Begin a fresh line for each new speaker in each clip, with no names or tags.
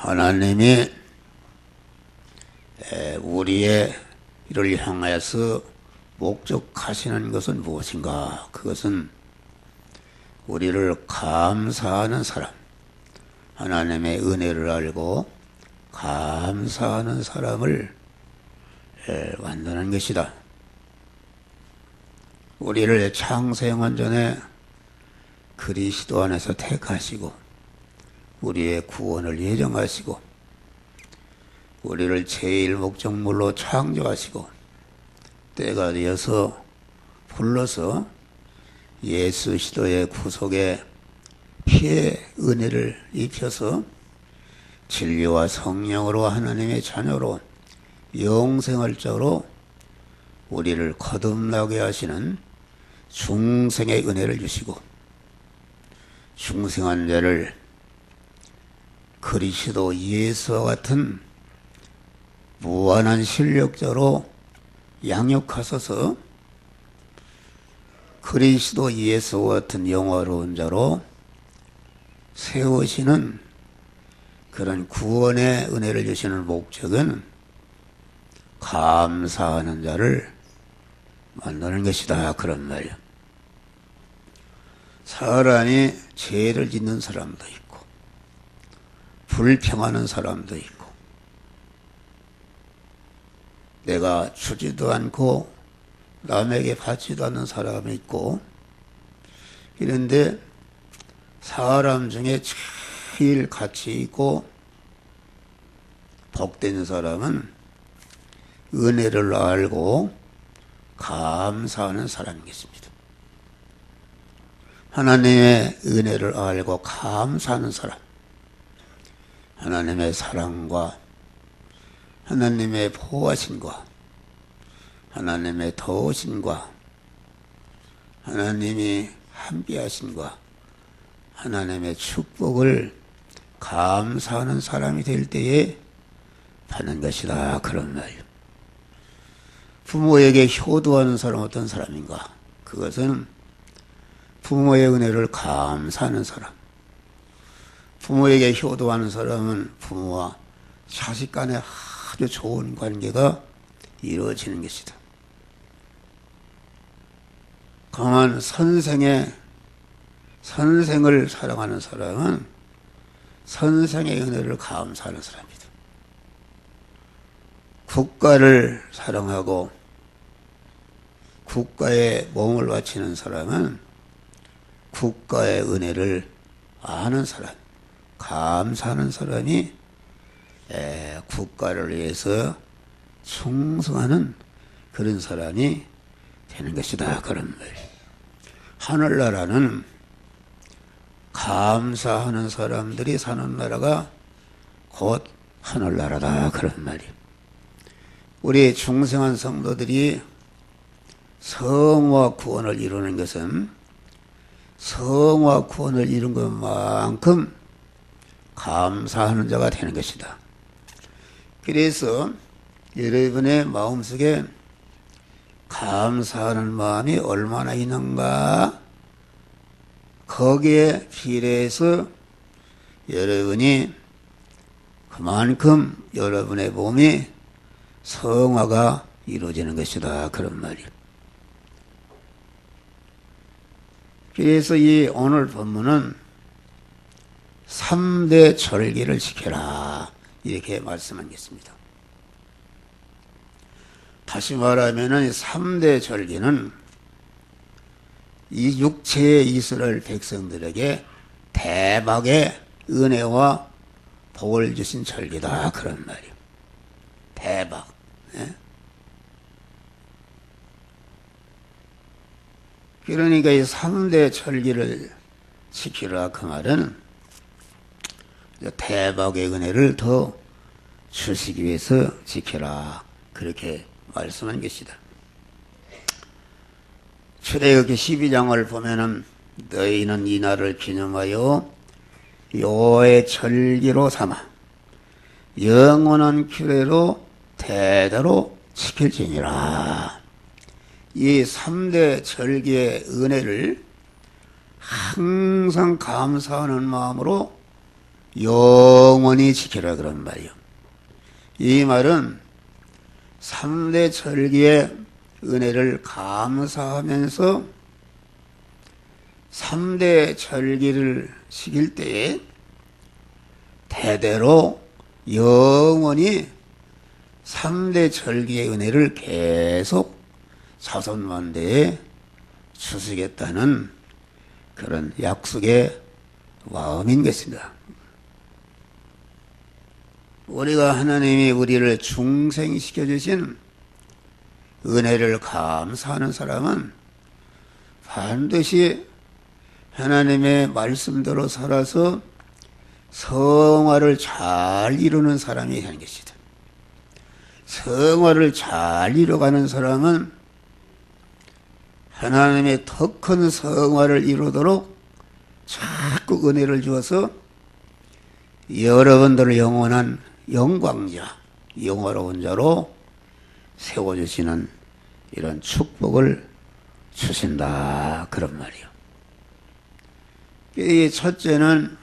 하나님이 우리의 이를 향하여서 목적하시는 것은 무엇인가? 그것은 우리를 감사하는 사람, 하나님의 은혜를 알고 감사하는 사람을 만드는 것이다. 우리를 창세영 전에 그리스도 안에서 택하시고 우리의 구원을 예정하시고 우리를 제일 목적물로 창조하시고 때가 되어서 불러서 예수 그리스도의 구속의 피의 은혜를 입혀서 진리와 성령으로 하나님의 자녀로 영생활적으로 우리를 거듭나게 하시는 중생의 은혜를 주시고 중생한 자를 그리스도 예수와 같은 무한한 실력자로 양육하소서 그리스도 예수와 같은 영화로운 자로 세우시는 그런 구원의 은혜를 주시는 목적은 감사하는 자를 만드는 것이다. 그런 말이야. 사람이 죄를 짓는 사람도 있고 불평하는 사람도 있고 내가 주지도 않고 남에게 받지도 않는 사람이 있고 이런데 사람 중에 제일 가치 있고 복된 사람은 은혜를 알고 감사하는 사람이겠습니다. 하나님의 은혜를 알고 감사하는 사람, 하나님의 사랑과 하나님의 보호하심과 하나님의 도우심과 하나님이 함께하심과 하나님의 축복을 감사하는 사람이 될 때에 받는 것이다. 그런 말이에요. 부모에게 효도하는 사람은 어떤 사람인가? 그것은 부모의 은혜를 감사하는 사람. 부모에게 효도하는 사람은 부모와 자식 간에 아주 좋은 관계가 이루어지는 것이다. 강한 선생을 사랑하는 사람은 선생의 은혜를 감사하는 사람이다. 국가를 사랑하고 국가에 몸을 바치는 사람은 국가의 은혜를 아는 사람, 감사하는 사람이 국가를 위해서 충성하는 그런 사람이 되는 것이다. 그런 말이에요. 하늘나라는 감사하는 사람들이 사는 나라가 곧 하늘나라다. 그런 말이에요. 우리 중생한 성도들이 성화 구원을 이루는 것은 성화 구원을 이룬 것만큼 감사하는 자가 되는 것이다. 그래서 여러분의 마음속에 감사하는 마음이 얼마나 있는가? 거기에 비례해서 여러분이 그만큼 여러분의 몸이 성화가 이루어지는 것이다. 그런 말이에요. 그래서 이 오늘 본문은 3대 절기를 지켜라 이렇게 말씀하겠습니다. 다시 말하면 3대 절기는 이 육체의 이스라엘 백성들에게 대박의 은혜와 복을 주신 절기다. 그런 말이에요. 대박. 예? 그러니까 이 3대 절기를 지키라 그 말은 대박의 은혜를 더 주시기 위해서 지켜라 그렇게 말씀한 것이다. 출애굽기 12장을 보면은 너희는 이 날을 기념하여 여호와의 절기로 삼아 영원한 규례로 대대로 지킬지니라. 이 3대 절기의 은혜를 항상 감사하는 마음으로 영원히 지켜라 그런 말이요. 이 말은 3대 절기의 은혜를 감사하면서 3대 절기를 지킬 때에 대대로 영원히 3대 절기의 은혜를 계속 자손만대에 주시겠다는 그런 약속의 마음인 것입니다. 우리가 하나님이 우리를 중생시켜 주신 은혜를 감사하는 사람은 반드시 하나님의 말씀대로 살아서 성화를 잘 이루는 사람이 되는 것이다. 성화를 잘 이뤄가는 사람은 하나님의 더 큰 성화를 이루도록 자꾸 은혜를 주어서 여러분들을 영원한 영광자, 영화로운 자로 세워주시는 이런 축복을 주신다 그런 말이요. 이 첫째는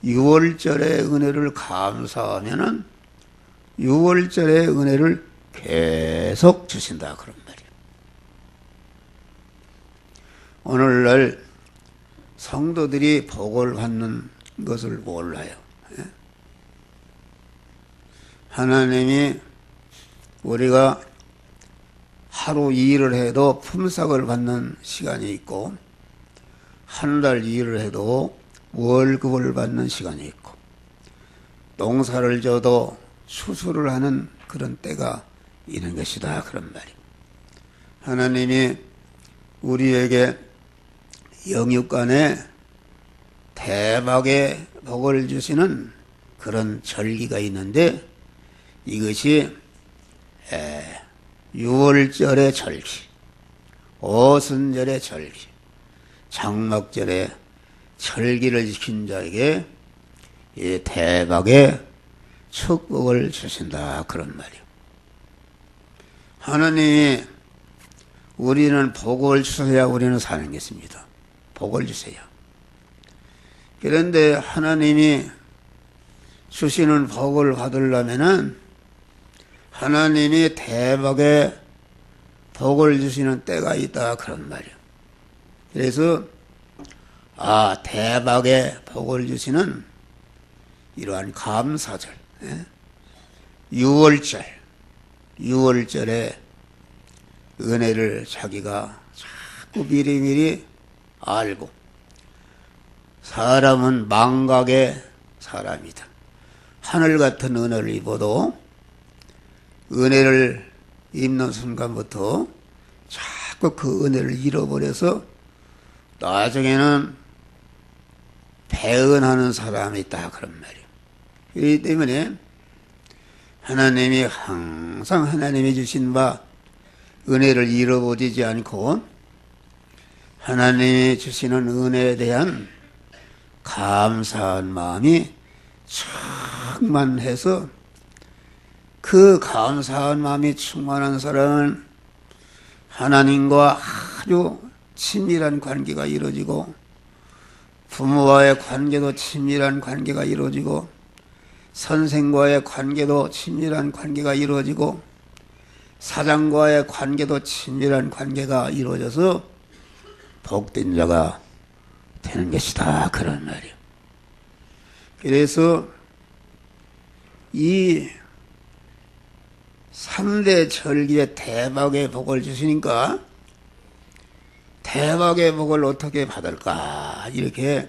6월절의 은혜를 감사하면은 6월절의 은혜를 계속 주신다 그런 말이에요. 오늘날 성도들이 복을 받는 것을 몰라요. 하나님이 우리가 하루 일을 해도 품삯을 받는 시간이 있고 한 달 일을 해도 월급을 받는 시간이 있고 농사를 져도 수술을 하는 그런 때가 있는 것이다 그런 말이에요. 하나님이 우리에게 영육간에 대박의 복을 주시는 그런 절기가 있는데 이것이 6월절의 절기, 오순절의 절기, 장막절의 절기를 지킨 자에게 이 대박의 축복을 주신다 그런 말이에요. 하나님이 우리는 복을 주셔야 우리는 사는 것입니다. 복을 주세요. 그런데 하나님이 주시는 복을 받으려면은 하나님이 대박의 복을 주시는 때가 있다 그런 말이에요. 그래서 대박의 복을 주시는 이러한 감사절, 6월절의 은혜를 자기가 자꾸 미리미리 알고 사람은 망각의 사람이다. 하늘 같은 은혜를 입어도 은혜를 입는 순간부터 자꾸 그 은혜를 잃어버려서 나중에는 배은하는 사람이 있다 그런 말이에요. 그렇기 때문에 하나님이 항상 하나님이 주신 바 은혜를 잃어버리지 않고 하나님이 주시는 은혜에 대한 감사한 마음이 충만해서 그 감사한 마음이 충만한 사람은 하나님과 아주 친밀한 관계가 이루어지고 부모와의 관계도 친밀한 관계가 이루어지고 선생과의 관계도 친밀한 관계가 이루어지고 사장과의 관계도 친밀한 관계가 이루어져서 복된 자가 되는 것이다 그런 말이에요. 그래서 이 3대 절기에 대박의 복을 주시니까 대박의 복을 어떻게 받을까 이렇게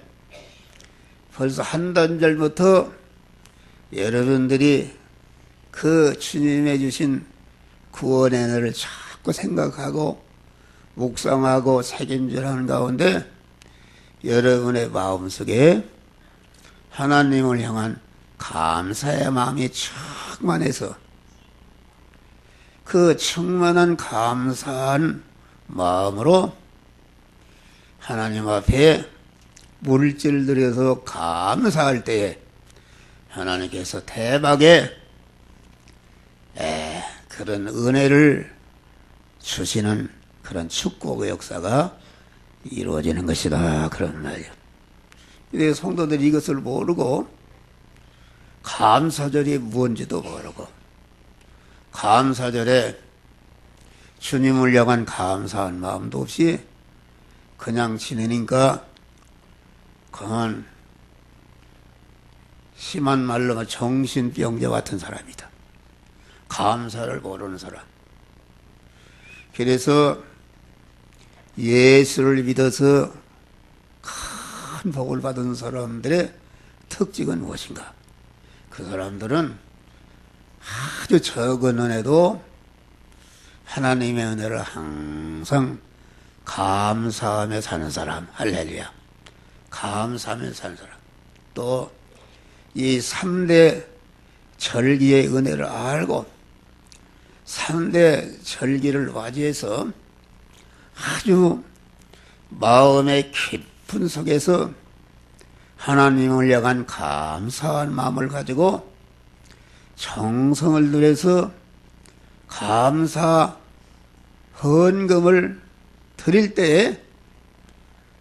벌써 한 달 전부터 여러분들이 그 주님의 주신 구원의 은혜를 자꾸 생각하고 묵상하고 새김질하는 가운데 여러분의 마음속에 하나님을 향한 감사의 마음이 충만해서 그 충만한 감사한 마음으로 하나님 앞에 물질 들여서 감사할 때에 하나님께서 대박의 그런 은혜를 주시는 그런 축복의 역사가 이루어지는 것이다 그런 말이에요. 근데 성도들이 이것을 모르고 감사절이 무언지도 모르고 감사절에 주님을 향한 감사한 마음도 없이 그냥 지내니까 그건 심한 말로 정신병자 같은 사람이다. 감사를 모르는 사람. 그래서 예수를 믿어서 큰 복을 받은 사람들의 특징은 무엇인가? 그 사람들은 아주 적은 은혜도 하나님의 은혜를 항상 감사하며 사는 사람. 할렐루야. 감사하며 사는 사람. 또 이 3대 절기의 은혜를 알고 3대 절기를 맞이해서 아주 마음의 깊은 속에서 하나님을 향한 감사한 마음을 가지고 정성을 들여서 감사 헌금을 드릴 때에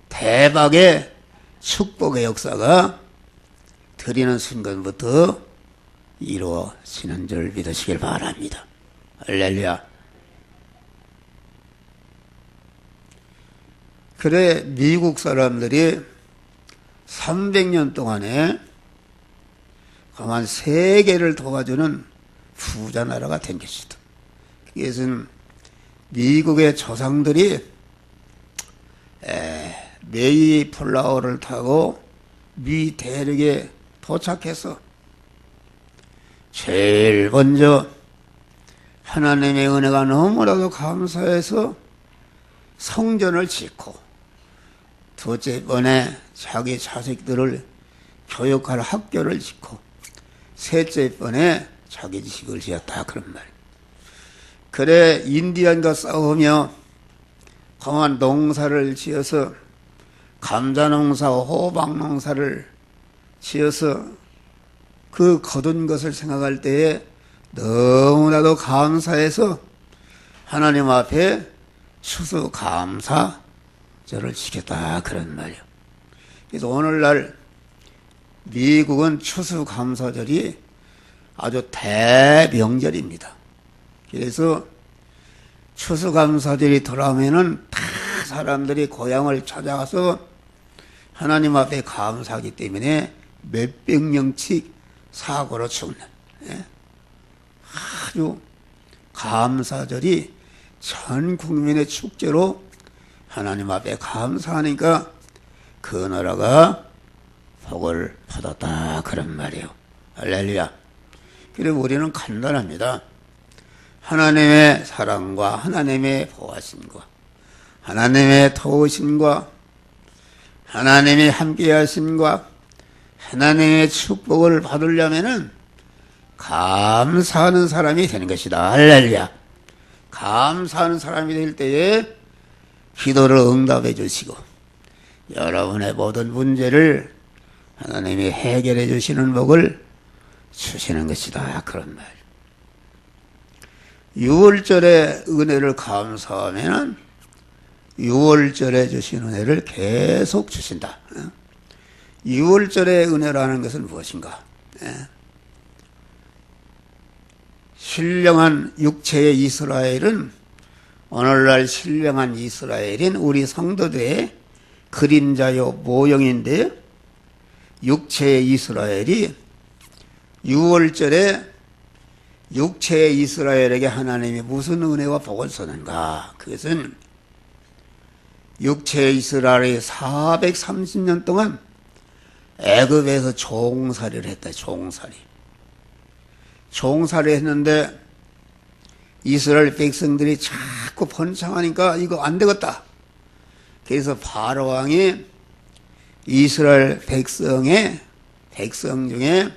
대박의 축복의 역사가 드리는 순간부터 이루어지는 줄 믿으시길 바랍니다. 할렐루야. 그래 미국 사람들이 300년 동안에 그만 세계를 도와주는 부자 나라가 된 것이다. 이것은 미국의 조상들이 메이플라워를 타고 미 대륙에 도착해서 제일 먼저 하나님의 은혜가 너무나도 감사해서 성전을 짓고 둘째 번에 자기 자식들을 교육할 학교를 짓고 셋째 번에 자기 집을 지었다 그런 말이에요. 그래 인디언과 싸우며 그만 농사를 지어서 감자 농사, 호박 농사를 지어서 그 거둔 것을 생각할 때에 너무나도 감사해서 하나님 앞에 추수감사절을 지켰다 그런 말이에요. 그래서 오늘날 미국은 추수감사절이 아주 대명절입니다. 그래서 추수감사절이 돌아오면은 다 사람들이 고향을 찾아가서 하나님 앞에 감사하기 때문에 몇백 명씩 사고로 죽는 아주 감사절이 전 국민의 축제로 하나님 앞에 감사하니까 그 나라가 복을 받았다 그런 말이에요. 할렐루야. 그리고 우리는 간단합니다. 하나님의 사랑과 하나님의 보호하심과 하나님의 도우심과 하나님의 함께하심과 하나님의 축복을 받으려면은 감사하는 사람이 되는 것이다. 할렐루야. 감사하는 사람이 될 때에 기도를 응답해 주시고 여러분의 모든 문제를 하나님이 해결해 주시는 복을 주시는 것이다. 그런 말. 6월절에 은혜를 감사하면 6월절에 주신 은혜를 계속 주신다. 6월절의 은혜라는 것은 무엇인가? 신령한 육체의 이스라엘은 오늘날 신령한 이스라엘인 우리 성도들의 그림자요 모형인데 육체의 이스라엘이 6월절에 육체의 이스라엘에게 하나님이 무슨 은혜와 복을 쏘는가? 그것은 육체의 이스라엘이 430년 동안 애굽에서 종살이를 했다. 종살이 했는데 이스라엘 백성들이 자꾸 번창하니까 이거 안 되겠다. 그래서 바로 왕이 이스라엘 백성 중에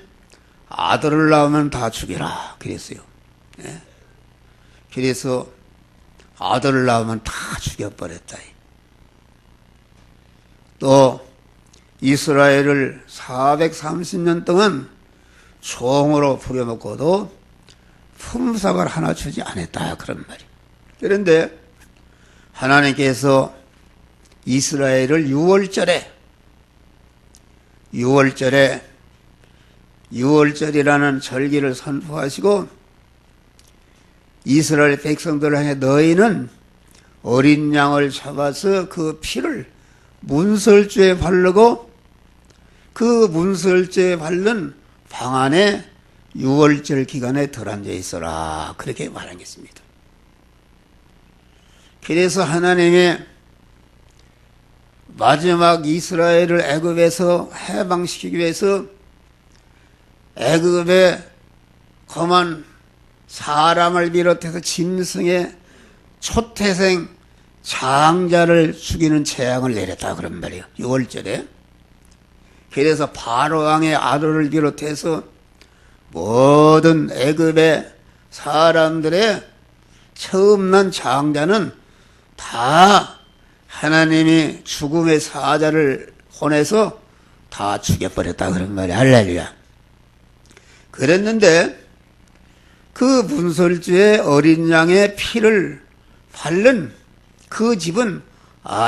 아들을 낳으면 다 죽여라 그랬어요. 그래서 아들을 낳으면 다 죽여버렸다. 또 이스라엘을 430년 동안 종으로 부려먹고도 품삯을 하나 주지 않았다 그런 말이에요. 그런데 하나님께서 이스라엘을 6월절에 유월절이라는 절기를 선포하시고 이스라엘 백성들을 향해 너희는 어린 양을 잡아서 그 피를 문설주에 바르고 그 문설주에 바른 방 안에 유월절 기간에 들어앉아 있어라. 그렇게 말하겠습니다. 그래서 하나님의 마지막 이스라엘을 애굽에서 해방시키기 위해서 애굽에 거만 사람을 비롯해서 짐승의 초태생 장자를 죽이는 재앙을 내렸다 그런 말이에요. 6월절에. 그래서 바로 왕의 아들을 비롯해서 모든 애굽의 사람들의 처음 난 장자는 다 하나님이 죽음의 사자를 보내서 다 죽여버렸다 그런 말이에요. 할렐루야. 그랬는데 그 문설주에 어린 양의 피를 바른 그 집은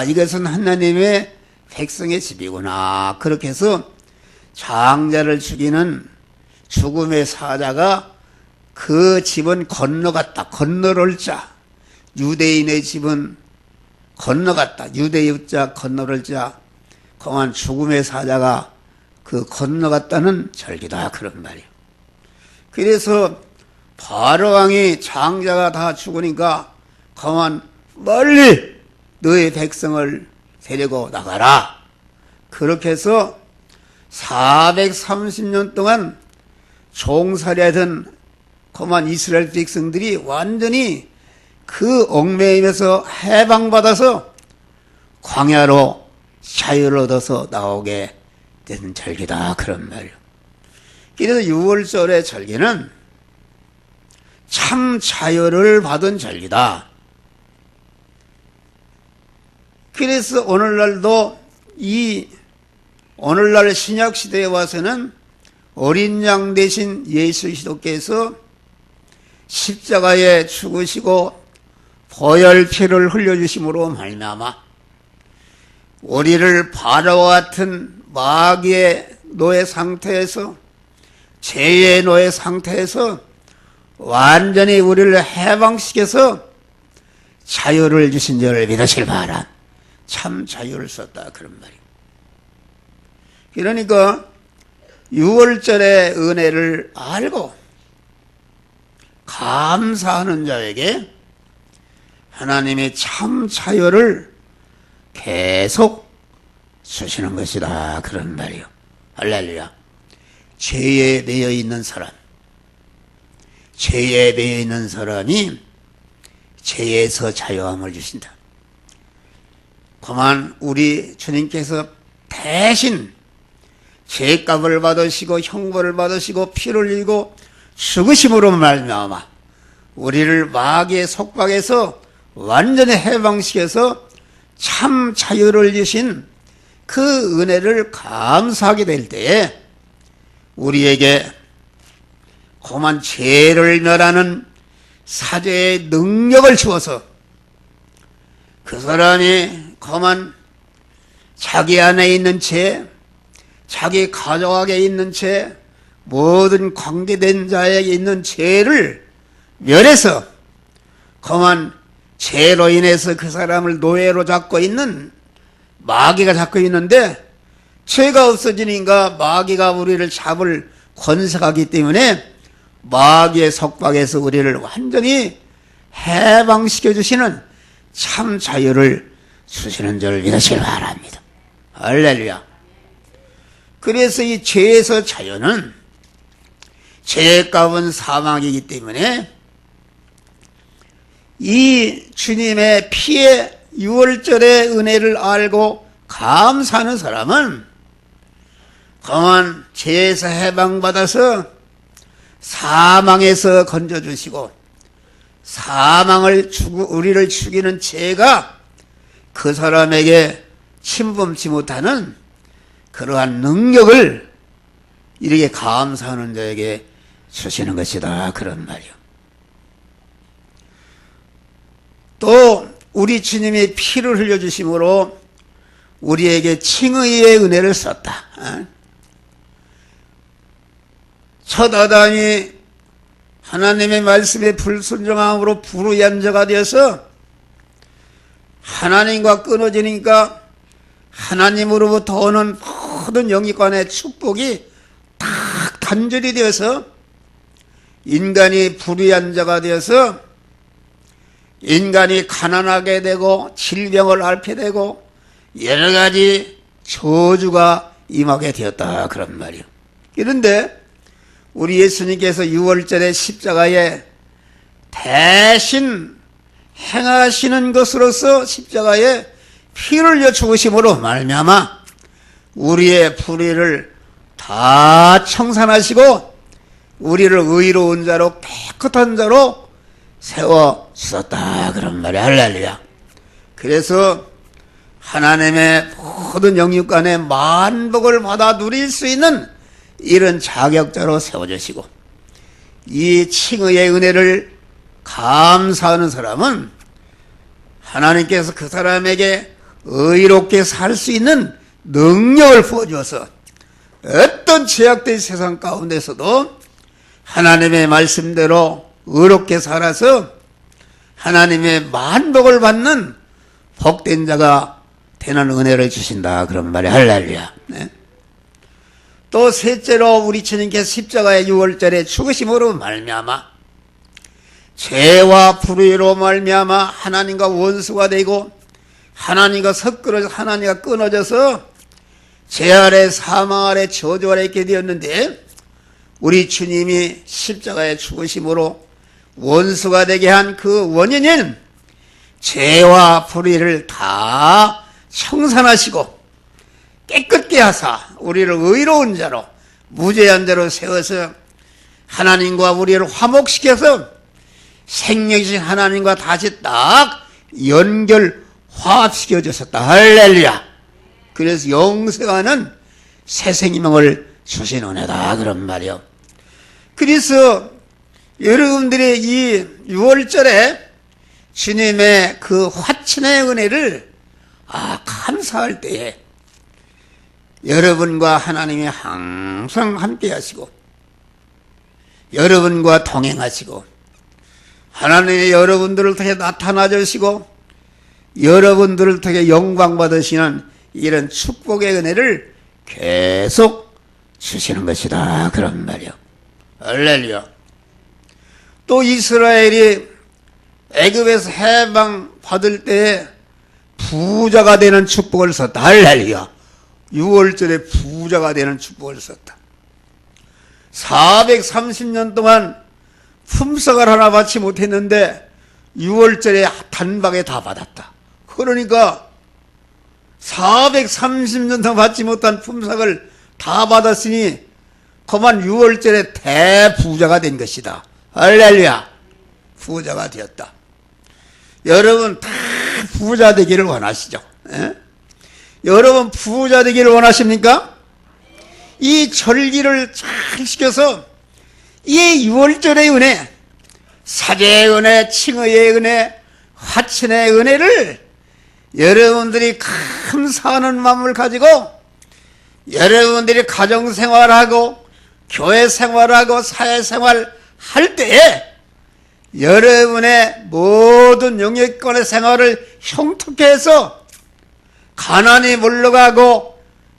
이것은 하나님의 백성의 집이구나. 그렇게 해서 장자를 죽이는 죽음의 사자가 그 집은 건너갔다. 건너럴 자. 유대인의 집은 건너갔다. 유대의 자 건너럴 자. 그만 죽음의 사자가 그 건너갔다는 절기다. 그런 말이에요. 그래서 바로왕이 장자가 다 죽으니까 그만 멀리 너의 백성을 데리고 나가라. 그렇게 해서 430년 동안 종살이하던 그만 이스라엘 백성들이 완전히 그 얽매임에서 해방받아서 광야로 자유를 얻어서 나오게 된 절기다. 그런 말이에요. 그래서 6월절의 절기는 참 자유를 받은 절기다. 그래서 오늘날도 오늘날 신약시대에 와서는 어린 양 대신 예수 그리스도께서 십자가에 죽으시고 보혈피를 흘려주심으로 말미암아 우리를 바로와 같은 마귀의 노예 상태에서 죄의 노예 상태에서 완전히 우리를 해방시켜서 자유를 주신 줄을 믿으실 바라. 참 자유를 썼다 그런 말이에요. 그러니까 6월절의 은혜를 알고 감사하는 자에게 하나님의 참 자유를 계속 주시는 것이다 그런 말이에요. 할렐루야. 죄에 매여 있는 사람, 죄에 매여 있는 사람이 죄에서 자유함을 주신다. 그만 우리 주님께서 대신 죄값을 받으시고 형벌을 받으시고 피를 흘리고 죽으심으로 말미암아 우리를 마귀의 속박에서 완전히 해방시켜서 참 자유를 주신 그 은혜를 감사하게 될 때에 우리에게 그만 죄를 멸하는 사죄의 능력을 주어서 그 사람이 그만 자기 안에 있는 죄, 자기 가족에게 있는 죄, 모든 관계된 자에게 있는 죄를 멸해서 그만 죄로 인해서 그 사람을 노예로 잡고 있는 마귀가 잡고 있는데 죄가 없어지니까 마귀가 우리를 잡을 권세가 있기 때문에 마귀의 속박에서 우리를 완전히 해방시켜 주시는 참 자유를 주시는 줄 믿으시기 바랍니다. 할렐루야. 그래서 이 죄에서 자유는 죄값은 사망이기 때문에 이 주님의 피의 6월절의 은혜를 알고 감사하는 사람은 그만 죄에서 해방받아서 사망에서 건져주시고 우리를 죽이는 죄가 그 사람에게 침범치 못하는 그러한 능력을 이렇게 감사하는 자에게 주시는 것이다 그런 말이요. 또 우리 주님이 피를 흘려주심으로 우리에게 칭의의 은혜를 썼다. 첫 아담이 하나님의 말씀에 불순종함으로 불의한 자가 되어서 하나님과 끊어지니까 하나님으로부터 오는 모든 영육간의 축복이 딱 단절이 되어서 인간이 불의한 자가 되어서 인간이 가난하게 되고 질병을 앓게 되고 여러 가지 저주가 임하게 되었다 그런 말이요. 그런데 우리 예수님께서 6월절에 십자가에 대신 행하시는 것으로서 십자가에 피를 흘려 죽으심으로 말미암아 우리의 불의를 다 청산하시고 우리를 의로운 자로 깨끗한 자로 세워주셨다 그런 말이야. 할렐루야. 그래서 하나님의 모든 영육간의 만복을 받아 누릴 수 있는 이런 자격자로 세워주시고 이 칭의의 은혜를 감사하는 사람은 하나님께서 그 사람에게 의롭게 살 수 있는 능력을 부어주어서 어떤 제약된 세상 가운데서도 하나님의 말씀대로 의롭게 살아서 하나님의 만복을 받는 복된 자가 되는 은혜를 주신다 그런 말이 할렐루야. 네. 또 셋째로 우리 주님께서 십자가의 6월절에 죽으심으로 말미암아 죄와 불의로 말미암아 하나님과 원수가 되고 하나님과 섞어져 하나님과 끊어져서 죄 아래 사망 아래 저주 아래 있게 되었는데 우리 주님이 십자가에 죽으심으로 원수가 되게 한 그 원인은 죄와 불의를 다 청산하시고 깨끗게 하사 우리를 의로운 자로 무죄한 자로 세워서 하나님과 우리를 화목시켜서 생명이신 하나님과 다시 딱 연결 화합시켜 주셨다. 할렐루야. 그래서 영생하는 새 생명을 주신 은혜다 그런 말이요. 그래서 여러분들의 이 6월절에 주님의 그 화친의 은혜를 감사할 때에 여러분과 하나님이 항상 함께 하시고 여러분과 동행하시고 하나님이 여러분들을 통해 나타나 주시고 여러분들을 통해 영광 받으시는 이런 축복의 은혜를 계속 주시는 것이다 그런 말이요. 할렐루야. 또 이스라엘이 애굽에서 해방 받을 때에 부자가 되는 축복을 썼다. 할렐루야. 6월절에 부자가 되는 축복을 썼다. 430년 동안 품삯을 하나 받지 못했는데 6월절에 단박에 다 받았다. 그러니까 430년 동안 받지 못한 품삯을 다 받았으니 그만 6월절에 대부자가 된 것이다. 할렐루야. 부자가 되었다. 여러분 다 부자 되기를 원하시죠? 에? 여러분 부자 되기를 원하십니까? 이 절기를 잘 시켜서 이 6월절의 은혜, 사제의 은혜, 칭의의 은혜, 화친의 은혜를 여러분들이 감사하는 마음을 가지고 여러분들이 가정생활하고 교회생활하고 사회생활 할 때에 여러분의 모든 영역권의 생활을 형통케 해서 가난이 물러가고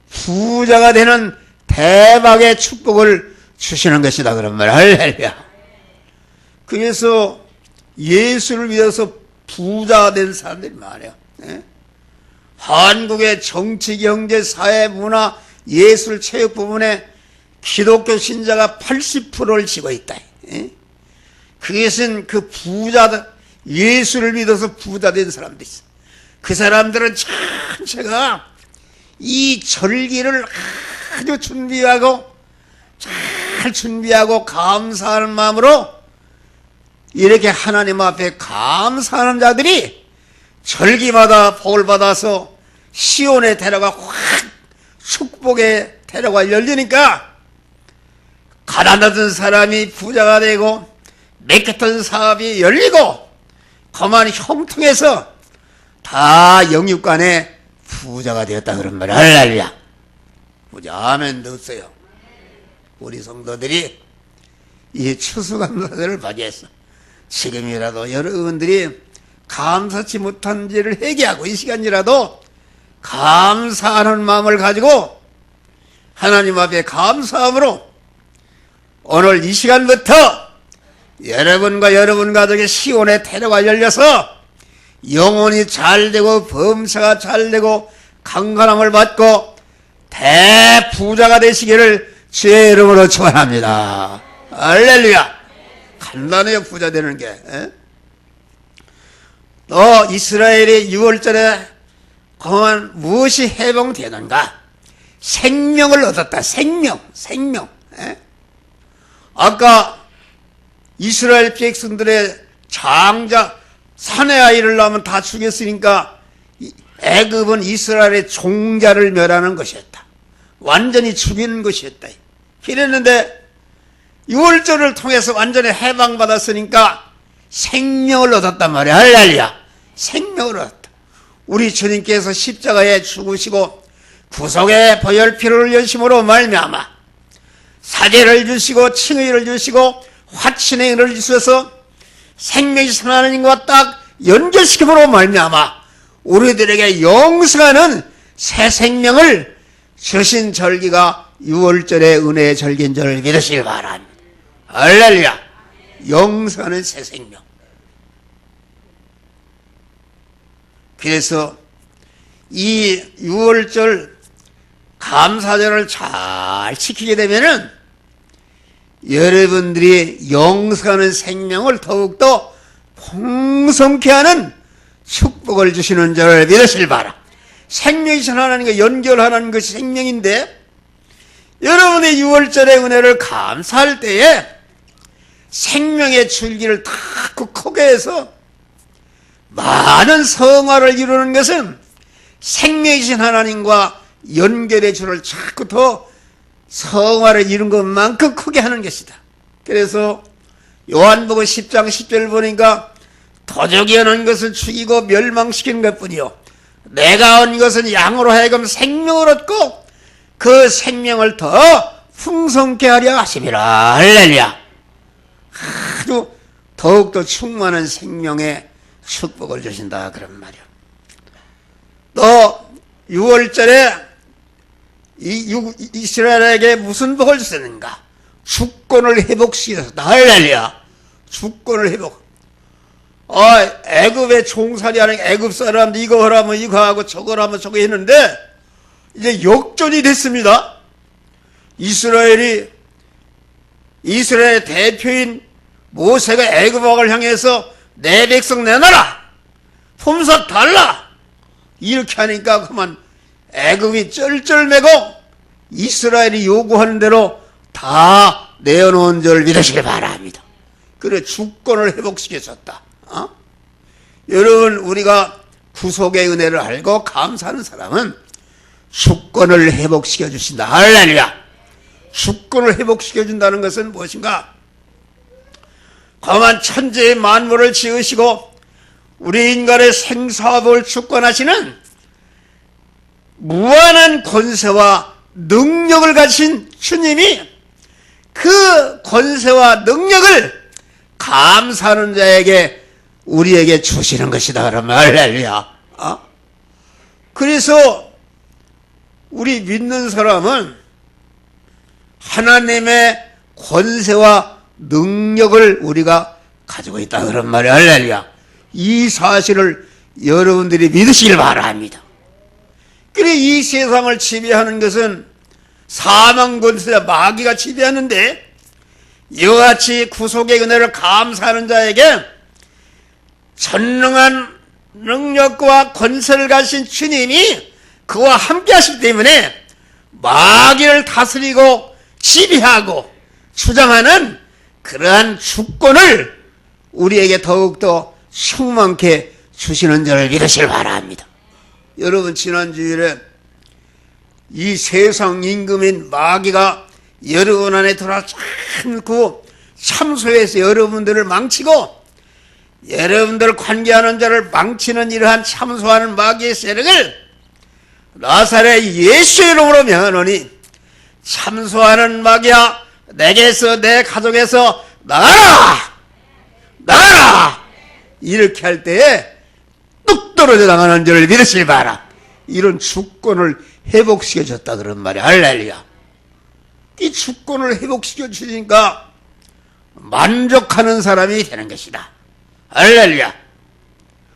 부자가 되는 대박의 축복을 주시는 것이다 그런 말. 할렐루야. 그래서 예수를 위해서 부자가 된 사람들이 많아요. 네? 한국의 정치, 경제, 사회, 문화, 예술, 체육 부분에 기독교 신자가 80%를 지고 있다. 네? 그것은 그 부자, 예수를 믿어서 부자 된 사람들이 있어. 그 사람들은 전체가 이 절기를 아주 준비하고 잘 준비하고 감사하는 마음으로 이렇게 하나님 앞에 감사하는 자들이 절기마다 복을 받아서 시온의 대로가 확 축복의 대로가 열리니까 가난하던 사람이 부자가 되고 매끗한 사업이 열리고 그만 형통해서 다 영육간에 부자가 되었다 그런 말이야. 할렐루야. 부자 아멘 넣었어요. 우리 성도들이 이 추수감사절을 맞이해서 지금이라도 여러분들이 감사치 못한 죄를 회개하고 이 시간이라도 감사하는 마음을 가지고 하나님 앞에 감사함으로 오늘 이 시간부터 여러분과 여러분 가족의 시온의 태로가 열려서 영혼이 잘되고 범사가 잘되고 강건함을 받고 대부자가 되시기를 주의 이름으로 축원합니다. 할렐루야. 간단해요, 부자 되는 게. 또 이스라엘이 6월절에 그만 무엇이 해방되는가? 생명을 얻었다. 생명. 아까 이스라엘 백성들의 장자 사내 아이를 낳으면 다 죽였으니까 애굽은 이스라엘의 종자를 멸하는 것이었다. 완전히 죽이는 것이었다. 그랬는데 6월절을 통해서 완전히 해방받았으니까 생명을 얻었단 말이야. 할렐루야. 생명을 얻었다. 우리 주님께서 십자가에 죽으시고 구속의 보혈피를 흘리심으로 말미암아 사죄를 주시고 칭의를 주시고 화친의 은혜를 주셔서 생명이신 하나님과 딱 연결시킴으로 말미암아 우리들에게 영생하는 새 생명을 주신 절기가 6월절의 은혜의 절기인 줄 믿으시길 바랍니다. 할렐루야. 영생하는 새 생명. 그래서 이 6월절 감사절을 잘 지키게 되면은 여러분들이 영생하는 생명을 더욱더 풍성케 하는 축복을 주시는 줄 믿으시길 바라. 생명이신 하나님과 연결하는 것이 생명인데 여러분의 6월절의 은혜를 감사할 때에 생명의 줄기를 다 크게 해서 많은 성화를 이루는 것은 생명이신 하나님과 연결의 줄을 자꾸 더 성화를 이룬 것만큼 크게 하는 것이다. 그래서 요한복음 10장 10절 보니까 도적이 얻은 것을 죽이고 멸망시키는 것뿐이요 내가 얻은 것은 양으로 하여금 생명을 얻고 그 생명을 더 풍성케 하려 하심이라. 할렐루야. 아주 더욱더 충만한 생명의 축복을 주신다 그런 말이야. 또 6월절에 이스라엘에게 무슨 복을 주셨는가? 주권을 회복시켰다. 할렐루야. 주권을 회복. 애굽의 종살이 하는 애굽 사람도 이거 하라면 이거 하고 저거 하면 저거 했는데 이제 역전이 됐습니다. 이스라엘의 대표인 모세가 애굽 왕을 향해서 내 백성 내놔라. 품삯 달라. 이렇게 하니까 그만 애굽이 쩔쩔매고 이스라엘이 요구하는 대로 다 내어놓은 줄 믿으시길 바랍니다. 그래 주권을 회복시켰었다. 여러분 우리가 구속의 은혜를 알고 감사하는 사람은 주권을 회복시켜 주신다. 할렐루야. 주권을 회복시켜 준다는 것은 무엇인가? 거만 천지의 만물을 지으시고 우리 인간의 생사업을 주권하시는 무한한 권세와 능력을 가진 주님이 그 권세와 능력을 감사하는 자에게 우리에게 주시는 것이다. 그러면 할렐루야. 그래서 우리 믿는 사람은 하나님의 권세와 능력을 우리가 가지고 있다. 그런 말이야. 할렐루야. 이 사실을 여러분들이 믿으시길 바랍니다. 그래 이 세상을 지배하는 것은 사망 권세와 마귀가 지배하는데 이와 같이 구속의 은혜를 감사하는 자에게 전능한 능력과 권세를 가진 주님이 그와 함께 하시기 때문에 마귀를 다스리고 지배하고 주장하는 그러한 주권을 우리에게 더욱더 충만케 주시는 줄을 믿으시길 바랍니다. 여러분 지난주일에 이 세상 임금인 마귀가 여러분 안에 들어와 참고 참소해서 여러분들을 망치고 여러분들 관계하는 자를 망치는 이러한 참소하는 마귀의 세력을 나사렛 예수의 이름으로 명하노니 참소하는 마귀야 내게서 내 가족에서 나가라! 나가라! 이렇게 할 때에 뚝 떨어져 나가는 줄을 믿으시기 바라. 이런 주권을 회복시켜줬다 그런 말이야. 할렐루야. 이 주권을 회복시켜 주니까 만족하는 사람이 되는 것이다. 할렐루야.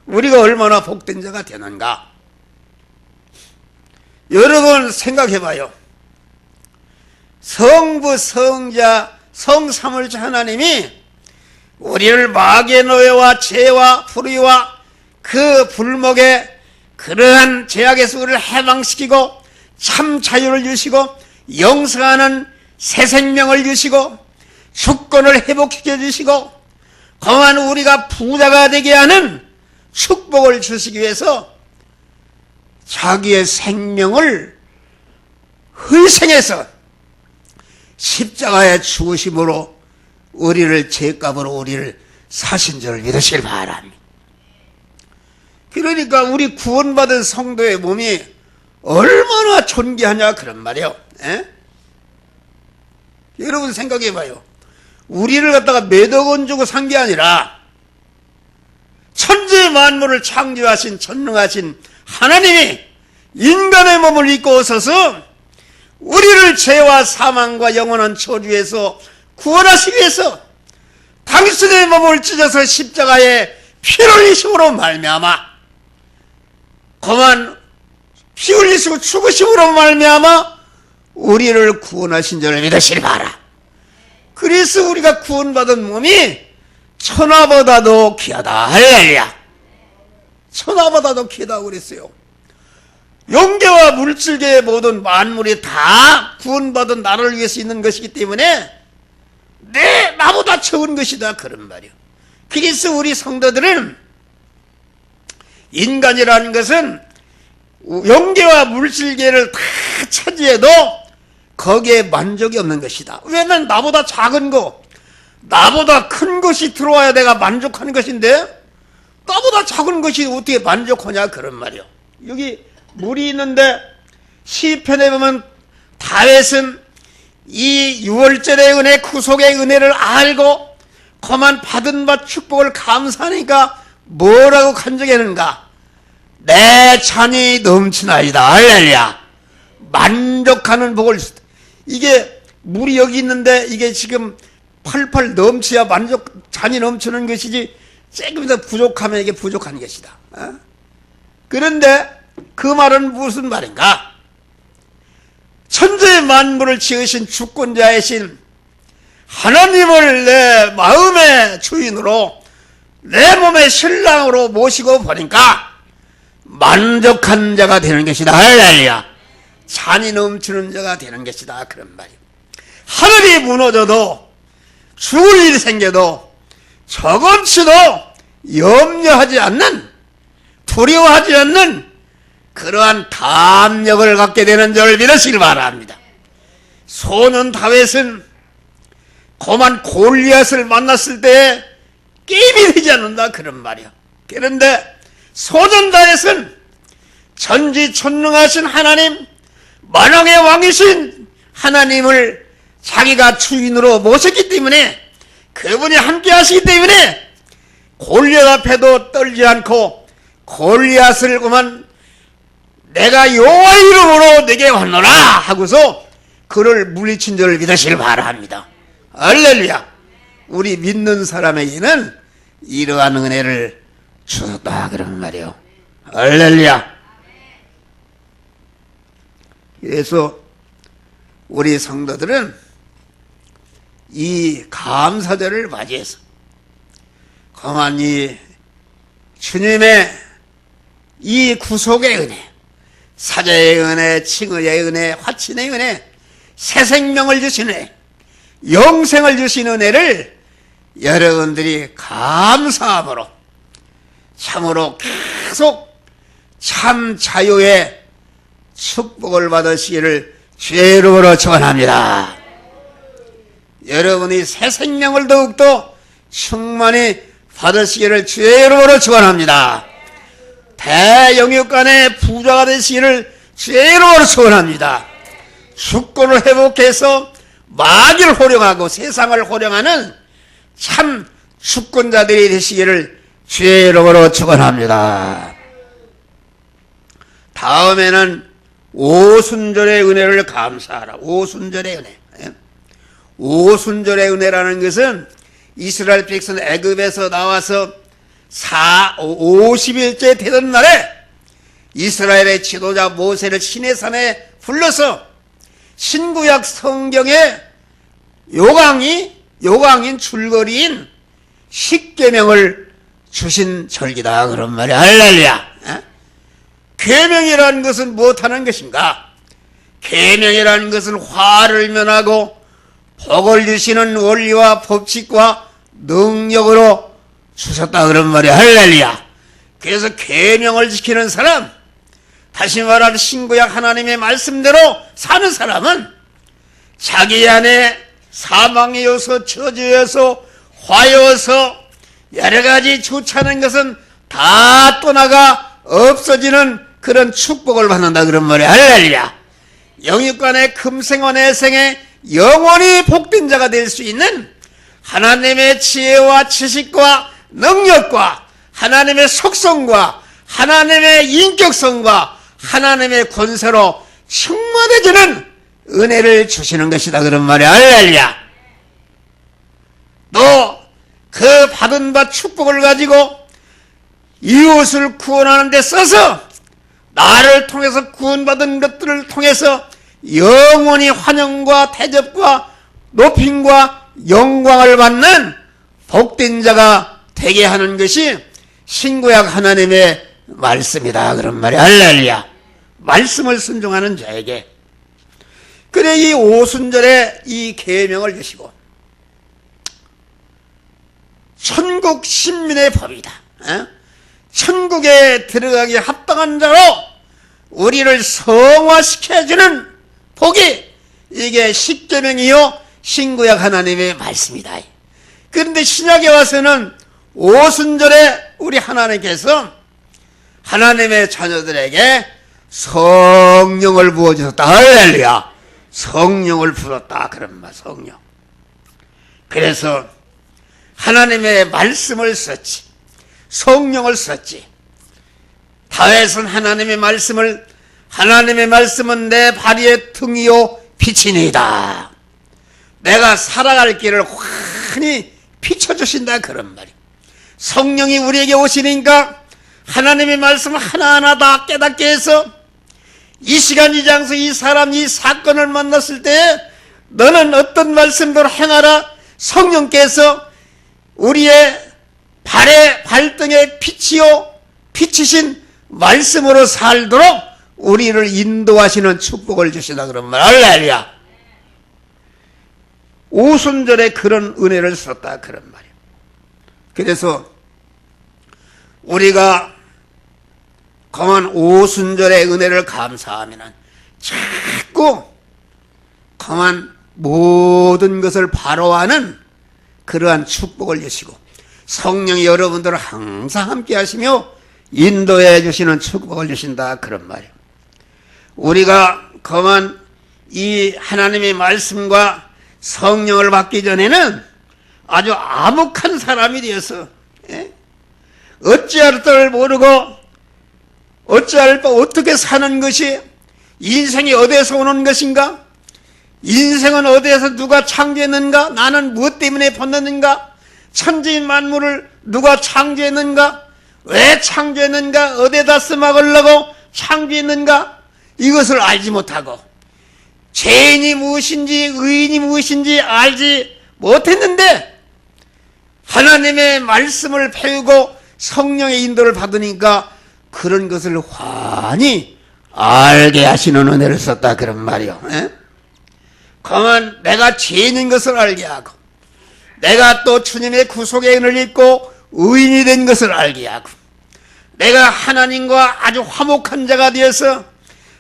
우리가 얼마나 복된 자가 되는가. 여러분 생각해봐요. 성부, 성자, 성삼을자 하나님이 우리를 마귀의 노예와 죄와 불의와 그 불목의 그러한 죄악에서 우리를 해방시키고 참 자유를 주시고 영생하는 새 생명을 주시고 주권을 회복시켜 주시고 거한 우리가 부자가 되게 하는 축복을 주시기 위해서 자기의 생명을 희생해서 십자가에 죽으심으로 우리를 죄값으로 우리를 사신 줄을 믿으시길 바랍니다. 그러니까 우리 구원받은 성도의 몸이 얼마나 존귀하냐 그런 말이에요. 에? 여러분 생각해봐요. 우리를 갖다가 몇억 원 주고 산 게 아니라 천지 만물을 창조하신 전능하신 하나님이 인간의 몸을 입고 오셔서 우리를 죄와 사망과 영원한 저주에서 구원하시기 위해서 당신의 몸을 찢어서 십자가에 피를 흘리심으로 말미암아 그만 피 흘리시고 죽으심으로 말미암아 우리를 구원하신 줄을 믿으시기 바라. 그래서 우리가 구원받은 몸이 천하보다도 귀하다. 할렐루야. 천하보다도 귀하다고 그랬어요. 영계와 물질계의 모든 만물이 다 구원받은 나를 위해서 있는 것이기 때문에 나보다 적은 것이다 그런 말이에요. 그래서 우리 성도들은 인간이라는 것은 영계와 물질계를 다 차지해도 거기에 만족이 없는 것이다. 왜냐면 나보다 작은 거, 나보다 큰 것이 들어와야 내가 만족하는 것인데 나보다 작은 것이 어떻게 만족하냐 그런 말이요. 여기 물이 있는데 시편에 보면 다윗은 이 유월절의 은혜, 구속의 은혜를 알고 그만 받은 바 축복을 감사하니까 뭐라고 간증했는가? 내 잔이 넘치나이다. 할렐루야. 만족하는 복을 이게 물이 여기 있는데 이게 지금 팔팔 넘쳐야 잔이 넘치는 것이지 조금 더 부족하면 이게 부족한 것이다. 그런데 그 말은 무슨 말인가? 천재 만물을 지으신 주권자이신 하나님을 내 마음의 주인으로 내 몸의 신랑으로 모시고 보니까 만족한 자가 되는 것이다. 할렐루야. 잔이 넘치는 자가 되는 것이다. 그런 말이에요. 하늘이 무너져도 죽을 일이 생겨도 조금치도 염려하지 않는, 두려워하지 않는 그러한 담력을 갖게 되는 줄 믿으시길 바랍니다. 소년 다윗은 고만 골리앗을 만났을 때 게임이 되지 않는다 그런 말이야. 그런데 소년 다윗은 전지전능하신 하나님, 만왕의 왕이신 하나님을 자기가 주인으로 모셨기 때문에 그분이 함께 하시기 때문에 골리앗 앞에도 떨지 않고 골리앗을 그만 내가 여호와 이름으로 내게 왔노라 하고서 그를 물리친 줄을 믿으시길 바랍니다. 할렐루야. 우리 믿는 사람에게는 이러한 은혜를 주셨다 그런 말이에요. 할렐루야. 그래서 우리 성도들은 이 감사절을 맞이해서 가만히 주님의 이 구속의 은혜, 사자의 은혜, 칭의의 은혜, 화친의 은혜, 새 생명을 주시는 은혜, 영생을 주시는 은혜를 여러분들이 감사함으로 참으로 계속 참 자유의 축복을 받으시기를 주의 이름으로 축원합니다. 여러분이 새 생명을 더욱더 충만히 받으시기를 주의 이름으로 축원합니다. 대영육간의 부자가 되시기를 주의 이름으로 축원합니다. 주권을 회복해서 마귀를 호령하고 세상을 호령하는 참 주권자들이 되시기를 주의 이름으로 축원합니다. 다음에는 오순절의 은혜를 감사하라. 오순절의 은혜. 오순절의 은혜라는 것은 이스라엘 백성 애굽에서 나와서 50일째 되던 날에 이스라엘의 지도자 모세를 시내산에 불러서 신구약 성경의 요강인 줄거리인 십계명을 주신 절기다 그런 말이야. 할렐루야. 계명이라는 것은 무엇하는 것인가? 계명이라는 것은 화를 면하고 복을 주시는 원리와 법칙과 능력으로 주셨다 그런 말이야. 할렐루야. 그래서 계명을 지키는 사람, 다시 말하면 신구약 하나님의 말씀대로 사는 사람은 자기 안에 사망의 요소, 저주의 요소, 화의 요소, 여러 가지 좋지 않은 것은 다 떠나가 없어지는 그런 축복을 받는다 그런 말이야. 할렐루야. 영육간의 금생원 내생에 영원히 복된 자가 될 수 있는 하나님의 지혜와 지식과 능력과 하나님의 속성과 하나님의 인격성과 하나님의 권세로 충만해지는 은혜를 주시는 것이다 그런 말이야. 할렐루야. 또 그 받은 바 축복을 가지고 이웃을 구원하는 데 써서 나를 통해서 구원받은 것들을 통해서 영원히 환영과 대접과 높임과 영광을 받는 복된 자가 되게 하는 것이 신구약 하나님의 말씀이다 그런 말이야. 할렐루야. 말씀을 순종하는 자에게. 그래 이 오순절에 이 계명을 주시고 천국 신민의 법이다. 천국에 들어가기 합당한 자로 우리를 성화시켜주는 복이 이게 십계명이요 신구약 하나님의 말씀이다. 그런데 신약에 와서는 오순절에 우리 하나님께서 하나님의 자녀들에게 성령을 부어주셨다. 할렐루야. 성령을 부었다 그런 말. 성령. 그래서 하나님의 말씀을 썼지. 성령을 썼지. 다윗은 하나님의 말씀은 내 발의 등이요 빛이니이다. 내가 살아갈 길을 환히 비춰주신다 그런 말이야. 성령이 우리에게 오시니까 하나님의 말씀 하나하나 다 깨닫게 해서 이 시간 이 장소 이 사람 이 사건을 만났을 때 너는 어떤 말씀대로 행하라. 성령께서 우리의 발등에 빛이요 빛이신 말씀으로 살도록 우리를 인도하시는 축복을 주시다 그런 말. 할렐루야. 오순절에 그런 은혜를 썼다 그런 말이야. 그래서 우리가 그만 오순절의 은혜를 감사하면 자꾸 그만 모든 것을 바로하는 그러한 축복을 주시고 성령이 여러분들을 항상 함께 하시며 인도해 주시는 축복을 주신다 그런 말이에요. 우리가 그만 이 하나님의 말씀과 성령을 받기 전에는 아주 암흑한 사람이 되어서 어찌할 줄 모르고 어찌할 바 어떻게 사는 것이 인생이 어디에서 오는 것인가? 인생은 어디에서 누가 창조했는가? 나는 무엇 때문에 벗는가? 천지 만물을 누가 창조했는가? 왜 창조했는가? 어디에다 써먹으려고 창조했는가? 이것을 알지 못하고 죄인이 무엇인지 의인이 무엇인지 알지 못했는데 하나님의 말씀을 배우고 성령의 인도를 받으니까 그런 것을 환히 알게 하시는 은혜를 썼다 그런 말이요. 그러면 내가 죄인인 것을 알게 하고 내가 또 주님의 구속의 은혜를 입고 의인이 된 것을 알게 하고 내가 하나님과 아주 화목한 자가 되어서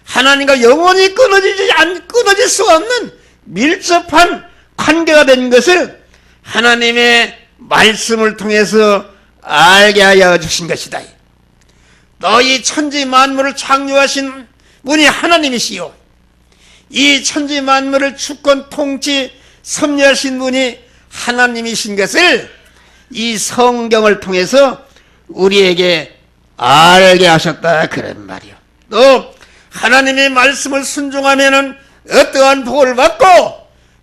하나님과 영원히 끊어질 수 없는 밀접한 관계가 된 것을 하나님의 말씀을 통해서 알게 하여 주신 것이다. 너희 천지 만물을 창조하신 분이 하나님이시요 이 천지 만물을 주권 통치 섭리하신 분이 하나님이신 것을 이 성경을 통해서 우리에게 알게 하셨다 그런 말이요. 또 하나님의 말씀을 순종하면은 어떠한 복을 받고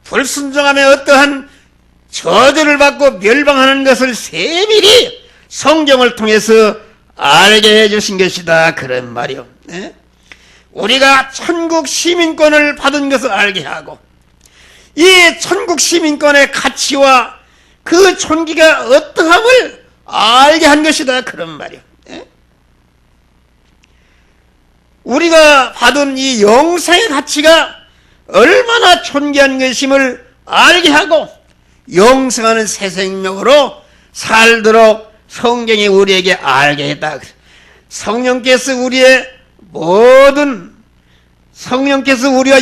불순종하면 어떠한 저주를 받고 멸망하는 것을 세밀히 성경을 통해서 알게 해주신 것이다 그런 말이요. 네? 우리가 천국 시민권을 받은 것을 알게 하고 이 천국 시민권의 가치와 그 존귀가 어떠함을 알게 한 것이다 그런 말이요. 네? 우리가 받은 이 영생의 가치가 얼마나 존귀한 것임을 알게 하고 영생하는 새 생명으로 살도록 성경이 우리에게 알게 했다. 성령께서 우리와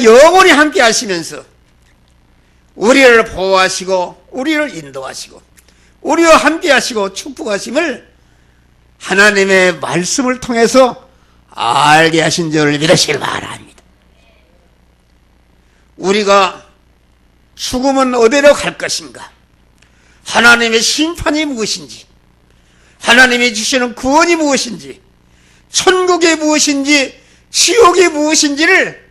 영원히 함께 하시면서 우리를 보호하시고 우리를 인도하시고 우리와 함께 하시고 축복하심을 하나님의 말씀을 통해서 알게 하신 줄을 믿으시길 바랍니다. 우리가 죽으면 어디로 갈 것인가? 하나님의 심판이 무엇인지, 하나님이 주시는 구원이 무엇인지, 천국이 무엇인지, 지옥이 무엇인지를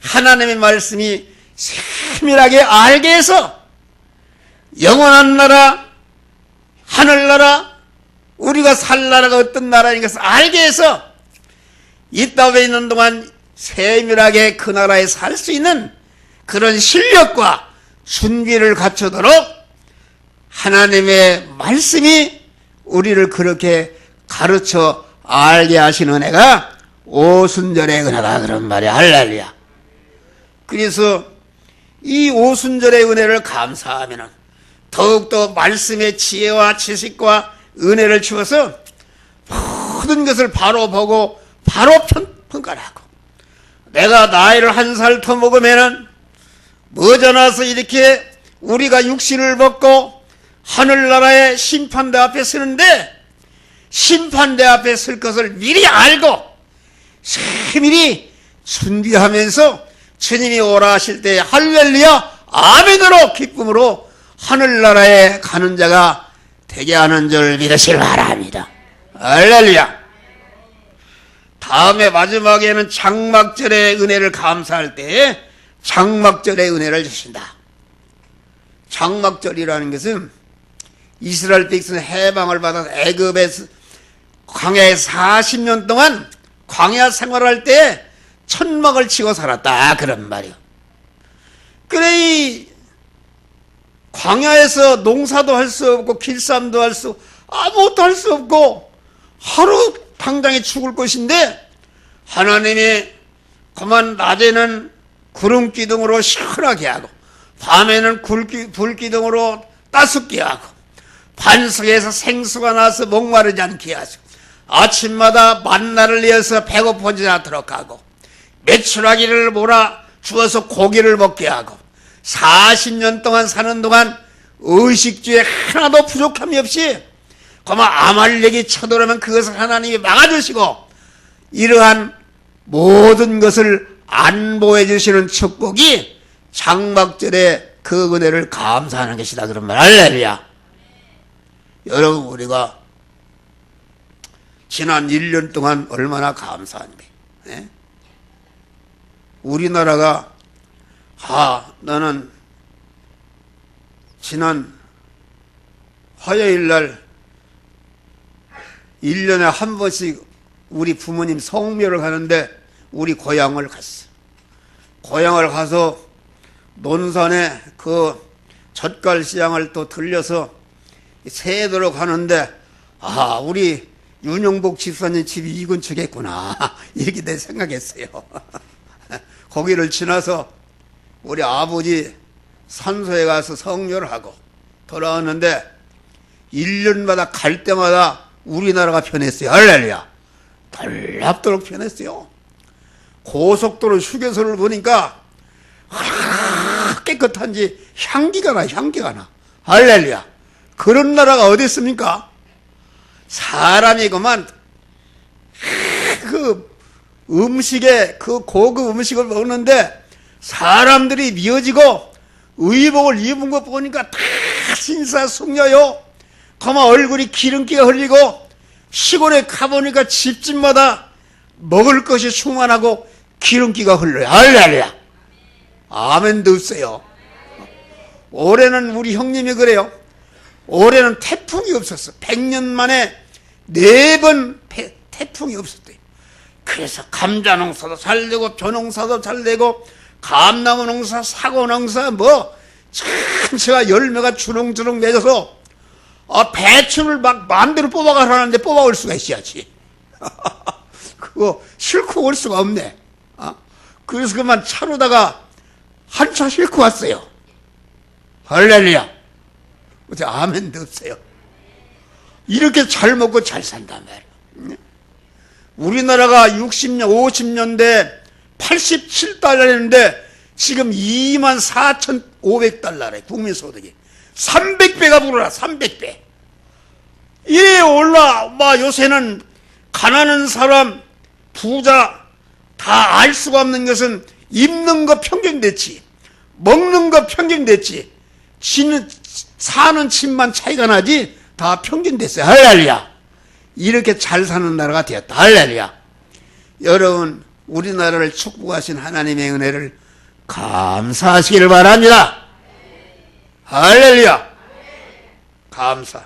하나님의 말씀이 세밀하게 알게 해서 영원한 나라, 하늘나라, 우리가 살 나라가 어떤 나라인 것을 알게 해서 이 땅에 있는 동안 세밀하게 그 나라에 살 수 있는 그런 실력과 준비를 갖추도록 하나님의 말씀이 우리를 그렇게 가르쳐 알게 하시는 은혜가 오순절의 은혜다 그런 말이야. 할렐루야. 그래서 이 오순절의 은혜를 감사하면 더욱더 말씀의 지혜와 지식과 은혜를 주어서 모든 것을 바로 보고 바로 평가를 하고 내가 나이를 한 살 더 먹으면은 머져나서 이렇게 우리가 육신을 벗고 하늘나라의 심판대 앞에 서는데 심판대 앞에 설 것을 미리 알고 세밀히 준비하면서 주님이 오라 하실 때 할렐루야 아멘으로 기쁨으로 하늘나라에 가는 자가 되게 하는 줄 믿으시길 바랍니다. 할렐루야. 다음에 마지막에는 장막절의 은혜를 감사할 때에 장막절의 은혜를 주신다. 장막절이라는 것은 이스라엘 백성은 해방을 받아서 애굽에서 광야에 40년 동안 광야 생활할 때 천막을 치고 살았다 그런 말이요. 그래 이 광야에서 농사도 할 수 없고 길쌈도 할 수 아무것도 할 수 없고 하루 당장에 죽을 것인데 하나님이 그만 낮에는 구름 기둥으로 시원하게 하고 밤에는 불 기둥으로 따숩게 하고 반석에서 생수가 나서 목마르지 않게 하시고 아침마다 만나를 내어서 배고프지 않도록 하고 메추라기를 몰아 주어서 고기를 먹게 하고 40년 동안 사는 동안 의식주에 하나도 부족함이 없이 그만 아말렉이 쳐들어오면 그것을 하나님이 막아주시고 이러한 모든 것을 안보해 주시는 축복이 장막절의 그 은혜를 감사하는 것이다 그런 말. 할렐루야. 여러분 우리가 지난 1년 동안 얼마나 감사한데 네? 우리나라가 나는 지난 화요일 날 1년에 한 번씩 우리 부모님 성묘를 가는데 우리 고향을 갔어. 고향을 가서 논산에 그 젓갈시장을 또 들려서 새도록 가는데 우리 윤영복 집사님 집이 이 근처겠구나 이렇게 내 생각했어요. 거기를 지나서 우리 아버지 산소에 가서 성묘를 하고 돌아왔는데 1년마다 갈 때마다 우리나라가 변했어요. 할렐루야. 달랍도록 변했어요. 고속도로 휴게소를 보니까 깨끗한지 향기가 나. 할렐루야. 그런 나라가 어디 있습니까? 사람이 그만 그 음식에 그 고급 음식을 먹는데 사람들이 미어지고 의복을 입은 것 보니까 다 신사숙녀요. 그만 얼굴이 기름기가 흘리고 시골에 가보니까 집집마다 먹을 것이 충만하고 기름기가 흘러요. 할렐루야. 아멘도 없어요. 올해는 우리 형님이 그래요. 올해는 태풍이 없었어. 100년 만에 4번 태풍이 없었대요. 그래서 감자 농사도 잘 되고 벼 농사도 잘 되고 감나무 농사, 사과 농사 전체가 열매가 주렁주렁 맺어서 배추를 막 마음대로 뽑아가라는데 뽑아올 수가 있어야지. 그거 싣고 올 수가 없네. 그래서 그만 차로다가 한 차 싣고 왔어요. 할렐루야. 어째 아멘도 없어요. 이렇게 잘 먹고 잘 산단 말이에요. 우리나라가 60년, 50년대 87달러였는데 지금 24,500달러래. 국민소득이 300배가 불어라. 300배. 이래 올라. 요새는 가난한 사람, 부자 다 알 수가 없는 것은 입는 거 평균됐지, 먹는 거 평균됐지, 사는 집만 차이가 나지 다 평균됐어요. 할렐루야. 이렇게 잘 사는 나라가 되었다. 할렐루야. 여러분, 우리나라를 축복하신 하나님의 은혜를 감사하시기를 바랍니다. 할렐루야. 감사.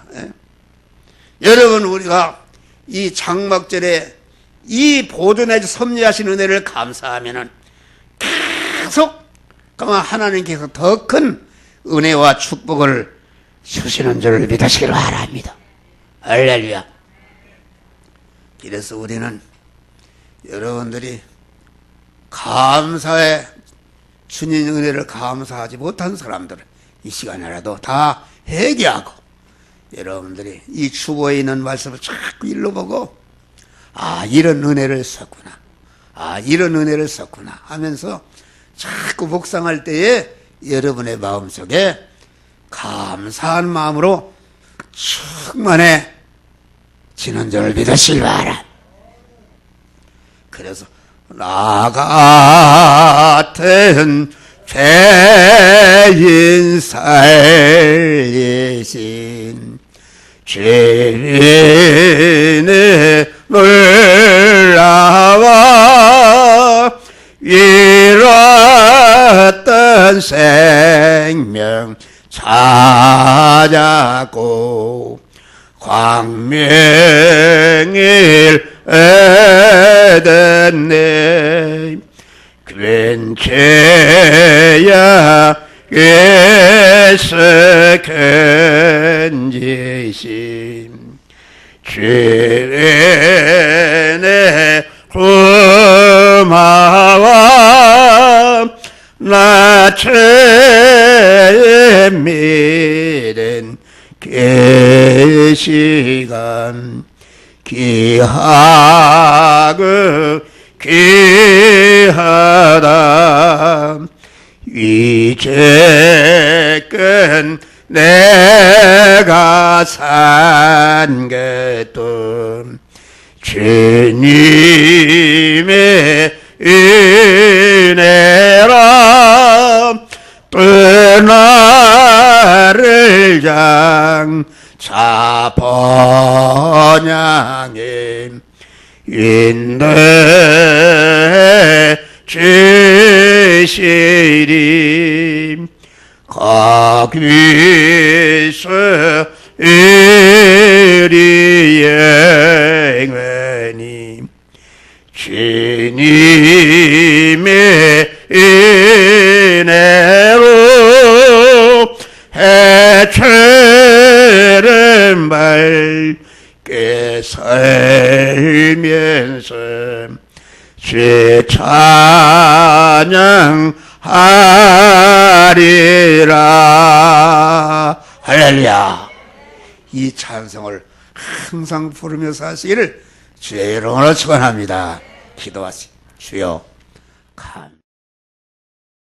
여러분, 우리가 이 장막절에 이 보존해 섭리하신 은혜를 감사하면은 계속 그만 하나님께서 더 큰 은혜와 축복을 주시는 줄을 믿으시기를 바랍니다. 할렐루야. 그래서 우리는 여러분들이 감사에 주님 은혜를 감사하지 못한 사람들은 이 시간이라도 다 회개하고 여러분들이 이 주보에 있는 말씀을 자꾸 일러보고 이런 은혜를 썼구나, 이런 은혜를 썼구나 하면서 자꾸 묵상할 때에 여러분의 마음속에 감사한 마음으로 충만해지는 줄 믿으시기 바랍니다. 그래서 나 같은 죄인 살리신 죄인의 놀라워 잃었던 생명 찾았고 광명을 얻었네. 괜죄야 예수 건지심 죄인의 고마워 나 죄 믿은 계시간 귀하고 귀하다 이제껏 내가 산 것도 주님의 은혜라 또 나를 장차 번향해 인도해 주시리 거기서 우리 영원히 주님의 은혜로 해처럼 밝게 살면서 주 찬양하리라. 할렐루야. 이 찬송을 항상 부르면서 하시기를 주의 이름으로 축원합니다. 기도하시 주여 감